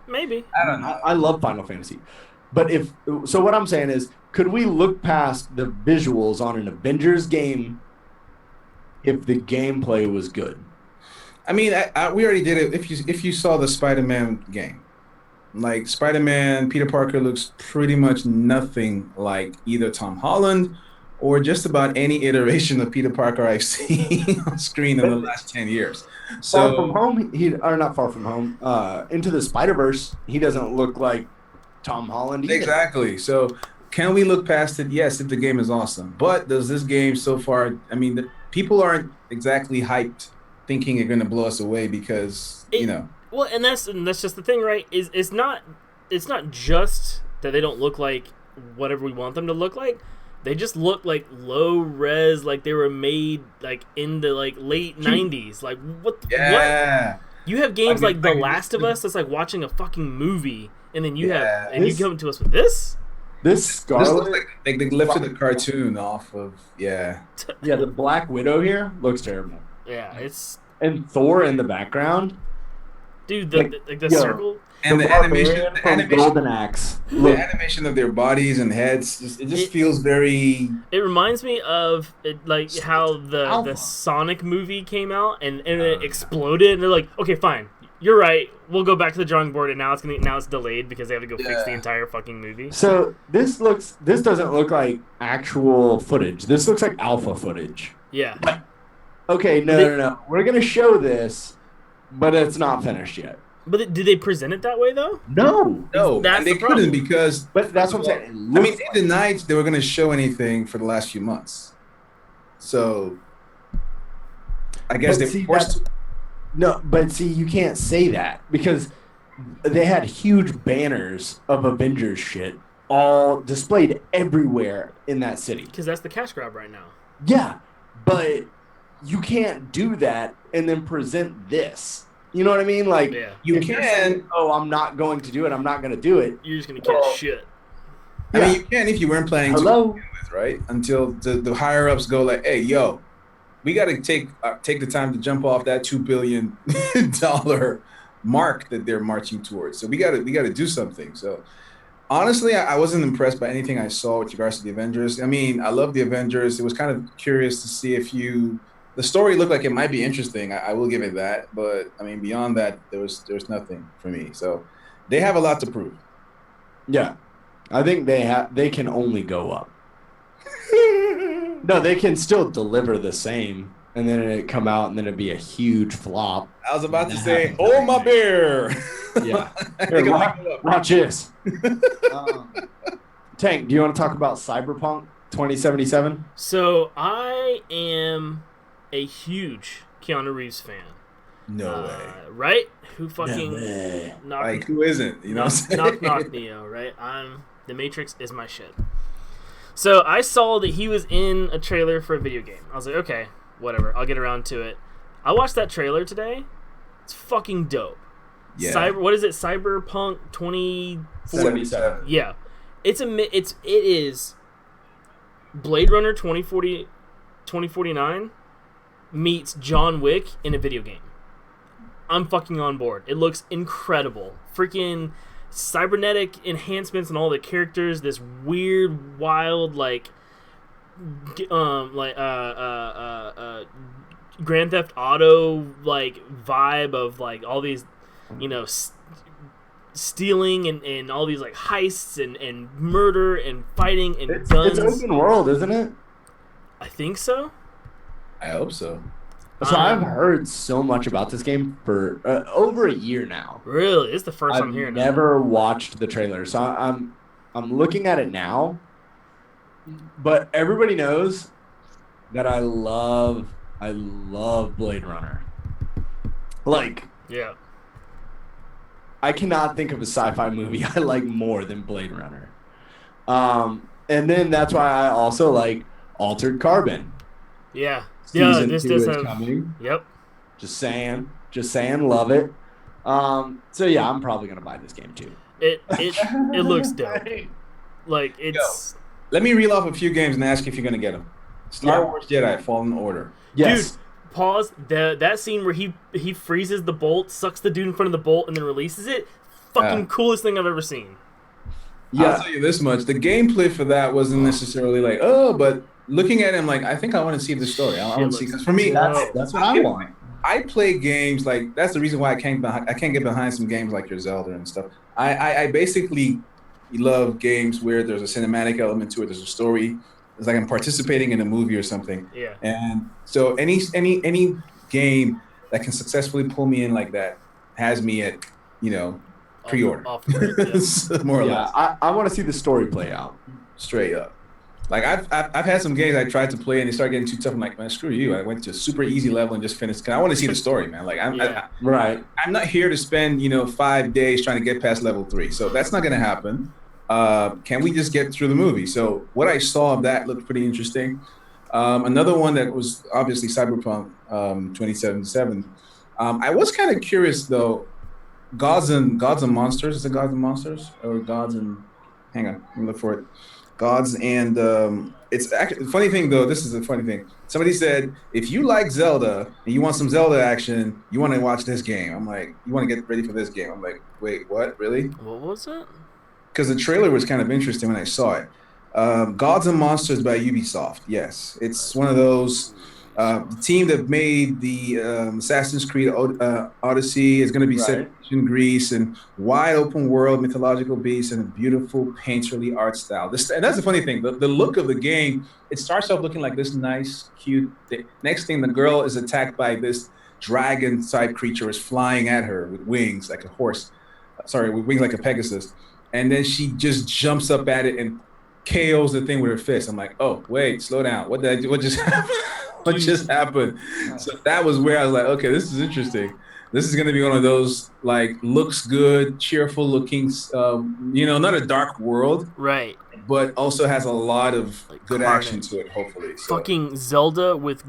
Maybe. I don't know. I love Final Fantasy. But what I'm saying is, could we look past the visuals on an Avengers game if the gameplay was good? I mean, we already did it. If you saw the Spider-Man game, like Spider-Man, Peter Parker looks pretty much nothing like either Tom Holland or just about any iteration of Peter Parker I've seen on screen in the last 10 years. So Far From Home, not Far From Home. Into the Spider-Verse, he doesn't look like Tom Holland either. Exactly. So can we look past it? Yes, if the game is awesome. But does this game so far, I mean, the people aren't exactly hyped thinking it's going to blow us away because, you know. Well, and that's just the thing, right? It's not just that they don't look like whatever we want them to look like. They just look like low res, like they were made like in the like late 90s. Like what? Yeah. What? You have games like The Last of Us that's like watching a fucking movie, and then you you come to us with this. This Scarlet, this looks like they lifted the cartoon off of the Black Widow here looks terrible. Yeah, it's and Thor in the background. Dude, the circle and the animation, Golden Axe. The animation of their bodies and heads, it just feels very. It reminds me of like how the Sonic movie came out and it exploded, and they're like, okay, fine, you're right, we'll go back to the drawing board, and now it's delayed because they have to go fix the entire fucking movie. So this doesn't look like actual footage. This looks like alpha footage. Yeah. Okay, no. We're gonna show this, but it's not finished yet. But did they present it that way though? No. That's they the problem. couldn't because. But that's what I'm saying. I mean, they denied they were going to show anything for the last few months. So, I guess they forced. No, but see, you can't say that because they had huge banners of Avengers shit all displayed everywhere in that city. Because that's the cash grab right now. Yeah, but you can't do that and then present this. You know what I mean? Like, you can. Saying, I'm not going to do it. I'm not going to do it. You're just going to catch shit. I mean, you can if you weren't planning to Hello? begin with, right? Until the higher ups go like, hey, yo, we got to take the time to jump off that $2 billion mark that they're marching towards. So we got to do something. So honestly, I wasn't impressed by anything I saw with regards to the Avengers. I mean, I love the Avengers. It was kind of curious to see the story looked like it might be interesting. I will give it that. But I mean, beyond that, there's nothing for me. So they have a lot to prove. Yeah. I think they can only go up. No, they can still deliver the same, and then it come out, and then it'd be a huge flop. I was about to say, "Oh my bear!" Yeah, here, watch this. Tank, do you want to talk about Cyberpunk 2077? So I am a huge Keanu Reeves fan. No way. Right? Who fucking Like who isn't? You know, what I'm saying? knock Neo, right? The Matrix is my shit. So I saw that he was in a trailer for a video game. I was like, okay, whatever. I'll get around to it. I watched that trailer today. It's fucking dope. Yeah. What is it? Cyberpunk 2047. 77. Yeah. It is Blade Runner 2049 meets John Wick in a video game. I'm fucking on board. It looks incredible. Freaking cybernetic enhancements and all the characters, this weird, wild, Grand Theft Auto vibe of all these, stealing and all these heists and murder and fighting and guns. It's open world, isn't it? I think so. I hope so. So I've heard so much about this game for over a year now. Really, it's the first I'm hearing. I've never watched the trailer, so I'm looking at it now. But everybody knows that I love Blade Runner. Yeah. I cannot think of a sci-fi movie I like more than Blade Runner. And then that's why I also like Altered Carbon. Yeah. Season this 2 does is have. coming. Yep. Just saying, love it. So yeah, I'm probably gonna buy this game too. It looks dope. It's. Let me reel off a few games and ask if you're gonna get them. Star Wars Jedi Fallen Order. Yes. Dude, pause. That scene where he freezes the bolt, sucks the dude in front of the bolt, and then releases it. Fucking coolest thing I've ever seen. Yeah. I'll tell you this much: the gameplay for that wasn't necessarily but looking at him, I think I want to see the story. I want to see, because for me, That's what I want. I play games that's the reason why I can't get behind some games like your Zelda and stuff. I basically love games where there's a cinematic element to it. There's a story. It's like I'm participating in a movie or something. Yeah. And so any game that can successfully pull me in like that has me at pre-order. More or less. I want to see the story play out. Straight up. I've had some games I tried to play and they start getting too tough. I'm like, man, screw you. I went to a super easy level and just finished. Cause I want to see the story, man. I'm not here to spend 5 days trying to get past level 3. So that's not gonna happen. Can we just get through the movie? So what I saw of that looked pretty interesting. Another one that was obviously Cyberpunk 2077. I was kind of curious though. Gods and Monsters. Is it Gods and Monsters or Gods and? Hang on, let me look for it. Gods and it's actually the funny thing though. This is a funny thing. Somebody said if you like Zelda and you want some Zelda action, you want to watch this game. I'm like, you want to get ready for this game. I'm like, wait, what? Really? What was it? Because the trailer was kind of interesting when I saw it. Gods and Monsters by Ubisoft. Yes, it's one of those. The team that made the Assassin's Creed Odyssey is going to be set in Greece, and wide open world, mythological beasts, and a beautiful painterly art style. And that's the funny thing. The look of the game, it starts off looking like this nice, cute thing. Next thing, the girl is attacked by this dragon-type creature is flying at her with wings like a horse. Sorry, with wings like a Pegasus. And then she just jumps up at it and KOs the thing with her fist. I'm like, oh, wait, slow down. What did I do? What just happened? What just happened? So that was where I was like, okay, this is interesting. This is going to be one of those looks good, cheerful looking, not a dark world. Right. but also has a lot of Like good Carnage. action to it. Hopefully, so. Fucking Zelda with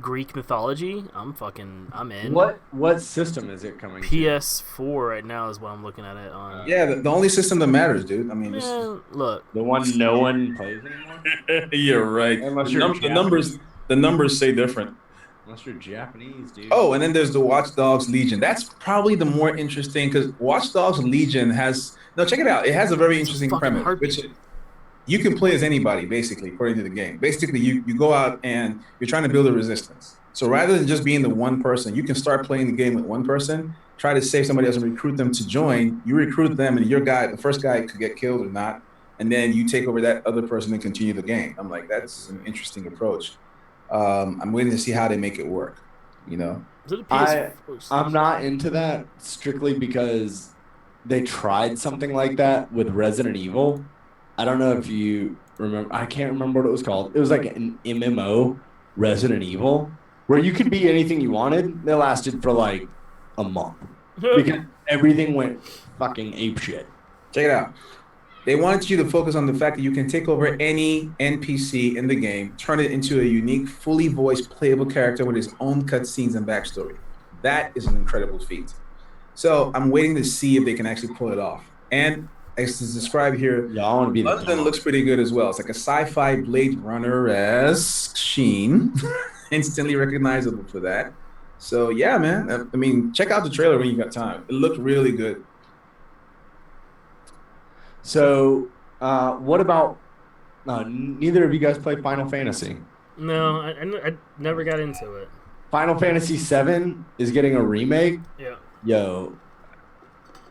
Greek mythology. I'm in. What system is it coming to? PS4 right now is what I'm looking at it on. Yeah, the only system that matters, dude. I mean, just, Man, look. The one no one plays anymore? you're right. Unless The, you're the numbers say different. Unless you're Japanese, dude. Oh, and then there's the Watch Dogs Legion. That's probably the more interesting because Watch Dogs Legion has check it out. It has a very interesting fucking premise, heartbeat. which you can play as anybody basically, according to the game. Basically, you go out and you're trying to build a resistance. So rather than just being the one person, you can start playing the game with one person, try to save somebody else and recruit them to join. You recruit them, and the first guy could get killed or not, and then you take over that other person and continue the game. I'm like, that's an interesting approach. I'm waiting to see how they make it work. You know, Is it a PS4? I'm not into that strictly because they tried something like that with Resident Evil. I don't know if you remember. I can't remember what it was called. It was like an MMO Resident Evil where you could be anything you wanted. It lasted for like a month because everything went fucking apeshit. check it out. They wanted you to focus on the fact that you can take over any NPC in the game, turn it into a unique, fully voiced, playable character with his own cutscenes and backstory. That is an incredible feat. So I'm waiting to see if they can actually pull it off. And as is described here, Yeah, I want to be London looks pretty good as well. It's like a sci-fi Blade Runner-esque sheen. Instantly recognizable for that. So yeah, man. I mean, check out the trailer when you got time. It looked really good. So, what about neither of you guys play Final Fantasy? No, I never got into it. Final Fantasy VII is getting a remake. Yeah. Yo,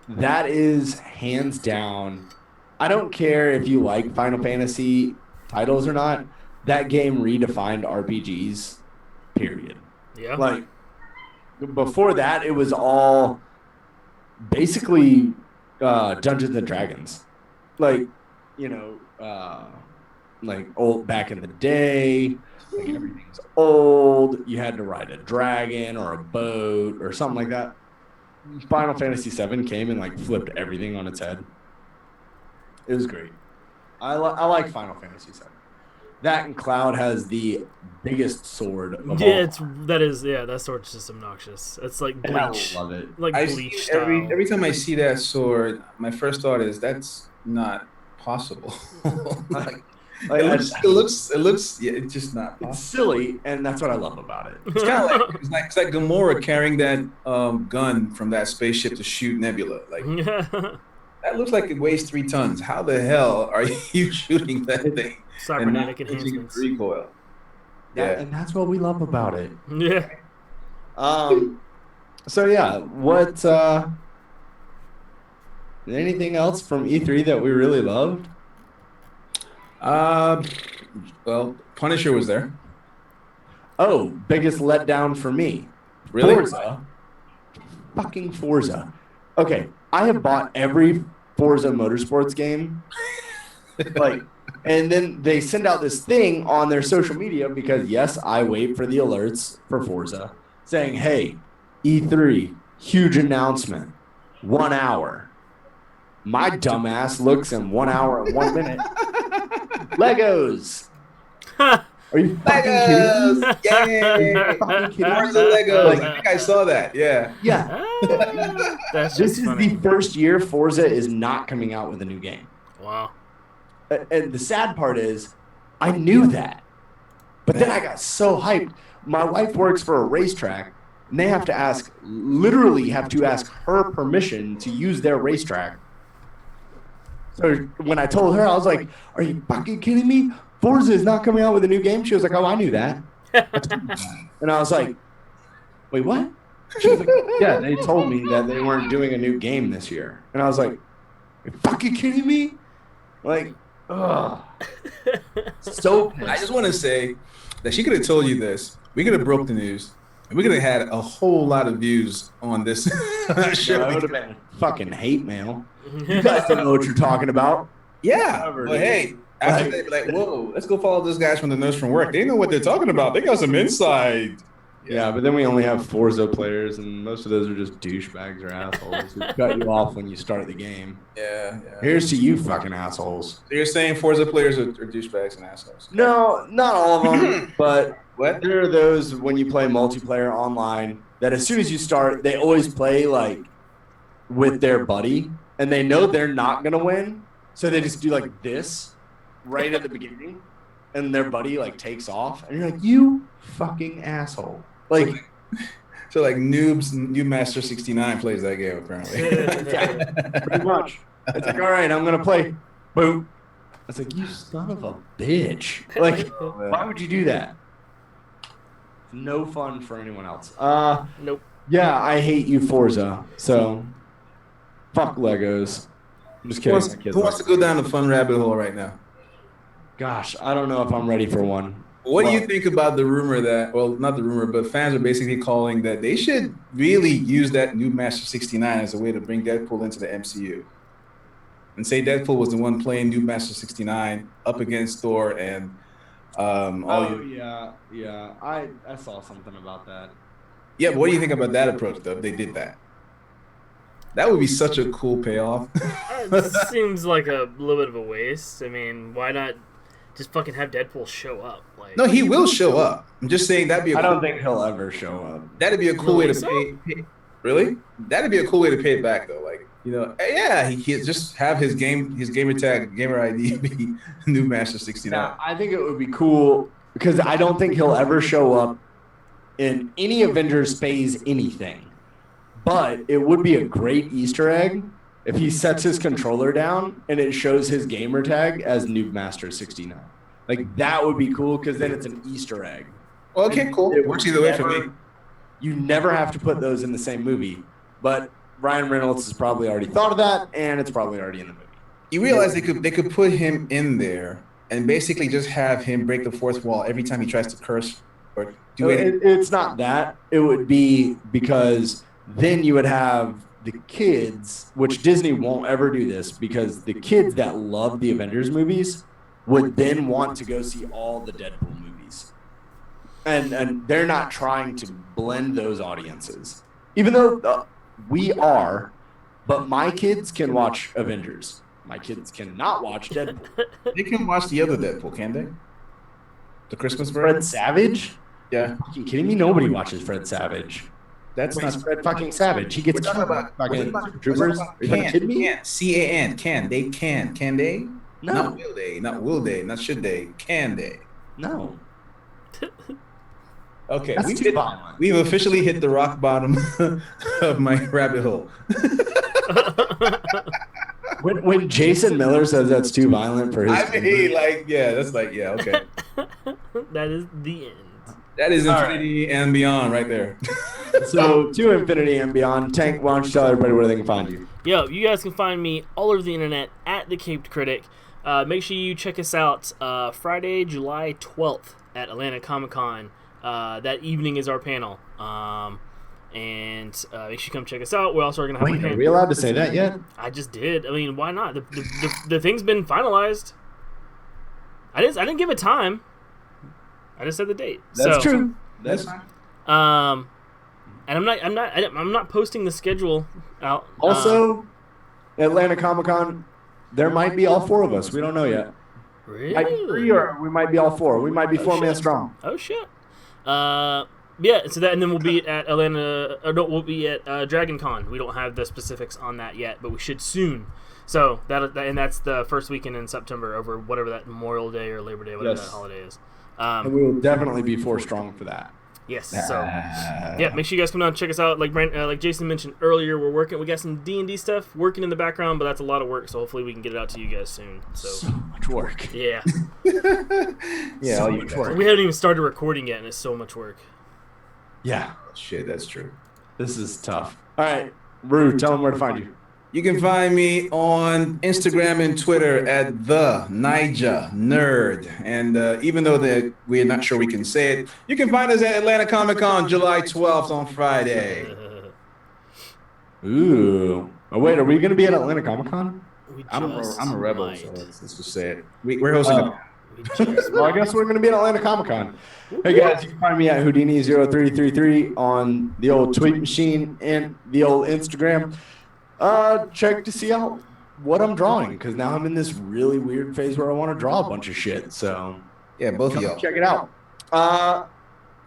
that is hands down. I don't care if you like Final Fantasy titles or not. That game redefined RPGs, period. Yeah. Like, before that, it was all basically Dungeons and Dragons. Like, you know, like old back in the day, like everything's old. You had to ride a dragon or a boat or something like that. Final Fantasy VII came and like flipped everything on its head. It was great. I like Final Fantasy VII. That and Cloud has the biggest sword of all. That sword's just obnoxious. It's like And I Bleach. love it. Like I Bleach see style. every time I see that sword, my first thought is that's not possible. Like, it looks yeah, it's just not It's possible. silly, and that's what I love about it. It's kind of like it's like Gamora carrying that gun from that spaceship to shoot Nebula. Like that looks like it weighs 3 tons. How the hell are you shooting that thing? Cybernetic and not using enhancements. recoil. And that's what we love about it. Yeah. So yeah, what anything else from E3 that we really loved? Well, Punisher was there. Oh, biggest letdown for me. Really? Forza. Fucking Forza. Okay, I have bought every Forza Motorsports game. Like, and then they send out this thing on their social media because, yes, I wait for the alerts for Forza saying, hey, E3, huge announcement, 1 hour. My dumbass looks in 1 hour and 1 minute. Legos. Are you fucking kidding me? Yay! Fucking kidding Where's me? the Legos? Like, I think I saw that. Yeah. yeah. That's This just is funny. the first year Forza is not coming out with a new game. Wow. And the sad part is, I knew that. But then I got so hyped. My wife works for a racetrack, and they literally have to ask her permission to use their racetrack. So when I told her, I was like, are you fucking kidding me? Forza is not coming out with a new game? She was like, oh, I knew that. And I was like, wait, what? She was like, yeah, they told me that they weren't doing a new game this year. And I was like, you fucking kidding me? Like, ugh. So pissed. I just want to say that she could have told you this. We could have broke the news, and we could have had a whole lot of views on this show. That would have been fucking hate mail. You guys don't know what you're talking about. Yeah, Covered but it. hey, after they be like, whoa, let's go follow those guys from the Nerds from Work. They know what they're talking about. They got some insight. Yeah, but then we only have Forza players, and most of those are just douchebags or assholes who cut you off when you start the game. Yeah. Here's to you, fucking assholes. So you're saying Forza players are douchebags and assholes? No, not all of them, but What? there are those when you play multiplayer online that as soon as you start, they always play like with their buddy, and they know they're not gonna win, so they just do like this right at the beginning, and their buddy like takes off, and you're like, you fucking asshole. Like, So like Noob Master 69 plays that game apparently. yeah, pretty much. It's like, all right, I'm gonna play. Boom. It's like, you son of a bitch. Like, why would you do that? No fun for anyone else. Nope. Yeah, I hate you, Forza. So, fuck Legos. I'm just kidding. Who wants to go down the fun rabbit hole right now? Gosh, I don't know if I'm ready for one. What do you think about the rumor that, well, not the rumor, but fans are basically calling that they should really use that new Master 69 as a way to bring Deadpool into the MCU? And say Deadpool was the one playing new Master 69 up against Thor and Yeah. I saw something about that. Yeah, but what do you think about that approach, though, if they did that? That would be such a cool payoff. It seems like a little bit of a waste. I mean, why not just fucking have Deadpool show up? Like, No, he will show up. I'm just saying that'd be a I cool, don't think he'll ever show up. that'd be a cool way to Really? pay. Really? That'd be a cool way to pay it back, though. Like, you know, yeah, he just have his gamer tag, gamer ID be new Master 69. Now, I think it would be cool because I don't think he'll ever show up in any Avengers phase anything. But it would be a great Easter egg if he sets his controller down and it shows his gamer tag as Noob Master 69. Like, that would be cool because then it's an Easter egg. Well, okay, cool. It Works would either way for never- me. You never have to put those in the same movie. But Ryan Reynolds has probably already thought of that, and it's probably already in the movie. You realize they could put him in there and basically just have him break the fourth wall every time he tries to curse or do anything. It's not that. It would be because then you would have the kids, which Disney won't ever do this, because the kids that love the Avengers movies would then want to go see all the Deadpool movies. And they're not trying to blend those audiences. Even though we are, but my kids can watch Avengers. My kids cannot watch Deadpool. They can watch the other Deadpool, can they? The Christmas Fred version? Savage? Yeah. Are you kidding me? Nobody watches Fred Savage. That's That's not. Fred fucking Savage. He gets We're talking about fucking we're talking troopers. about Are you fucking kidding me? Can. C-A-N. Can. They can. Can they? No. Not will they. Not will they. Not should they. Can they? No. Okay. That's too violent. We've officially hit the rock bottom of my rabbit hole. When Jason Miller says that's too violent for his, I mean, like, yeah, that's like, yeah, okay. that is the end. That is All infinity and beyond right there. so to infinity and beyond. Tank, why don't you tell everybody where they can find you? Yo, you guys can find me all over the internet at The Caped Critic. Make sure you check us out Friday, July 12th at Atlanta Comic-Con. That evening is our panel. And make sure you come check us out. We're also going to have a Wait, panel. are we allowed to say that yet? I just did. I mean, why not? The thing's been finalized. I didn't give a time. I just said the date. That's So, true. That's fine. And I'm not posting the schedule out. Also, Atlanta Comic-Con, there might be all four of us. We don't know yet. Really? Might be three, or we might be all four. We might be four-man strong. Oh shit. Yeah. So that, and then we'll be at Atlanta. Or no, we'll be at Dragon Con. We don't have the specifics on that yet, but we should soon. So and that's the first weekend in September, over whatever that Memorial Day or Labor Day, whatever Yes. that holiday is. And we will definitely be four strong for that. Yes. So yeah, make sure you guys come down and check us out. Like Jason mentioned earlier, we got some D&D stuff working in the background, but that's a lot of work. So hopefully we can get it out to you guys soon. So much work. Yeah. Yeah, So much work. We haven't even started recording yet, and it's so much work. Yeah, shit, that's true. this is tough. All right, Rue, tell them where to find you. You can find me on Instagram and Twitter at TheNerdsFromWork. And even though we're not sure we can say it, you can find us at Atlanta Comic Con July 12th on Friday. Ooh. Oh, wait, are we going to be at Atlanta Comic-Con? We I'm a just rebel, might. so let's just say it. We're hosting Oh. a Well, I guess we're going to be at Atlanta Comic Con. Hey guys, you can find me at Houdini0333 on the old tweet machine and the old Instagram. Check to see what I'm drawing, because now I'm in this really weird phase where I want to draw a bunch of shit. So Yeah, both of y'all. check it out.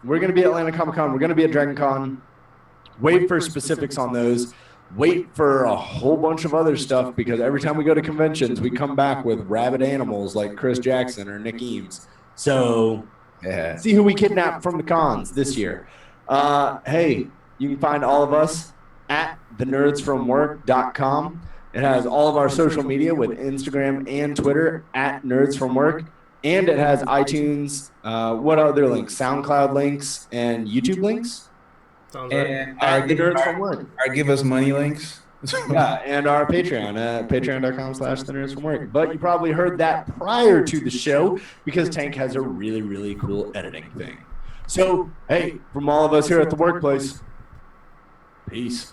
We're going to be at Atlanta Comic Con. We're going to be at Dragon Con. Wait for specifics on those. Wait for a whole bunch of other stuff, because every time we go to conventions, we come back with rabid animals like Chris Jackson or Nick Eames. So Yeah. see who we kidnap from the cons this year. Hey, you can find all of us at TheNerdsFromWork.com. It has all of our social media with Instagram and Twitter at NerdsFromWork. And it has iTunes, what other links? SoundCloud links and YouTube links. Sounds right. And At the Nerds from Work. our give us money links. Yeah, and our Patreon at patreon.com/TheNerdsFromWork. But you probably heard that prior to the show, because Tank has a really, really cool editing thing. So, hey, from all of us here at the workplace, peace.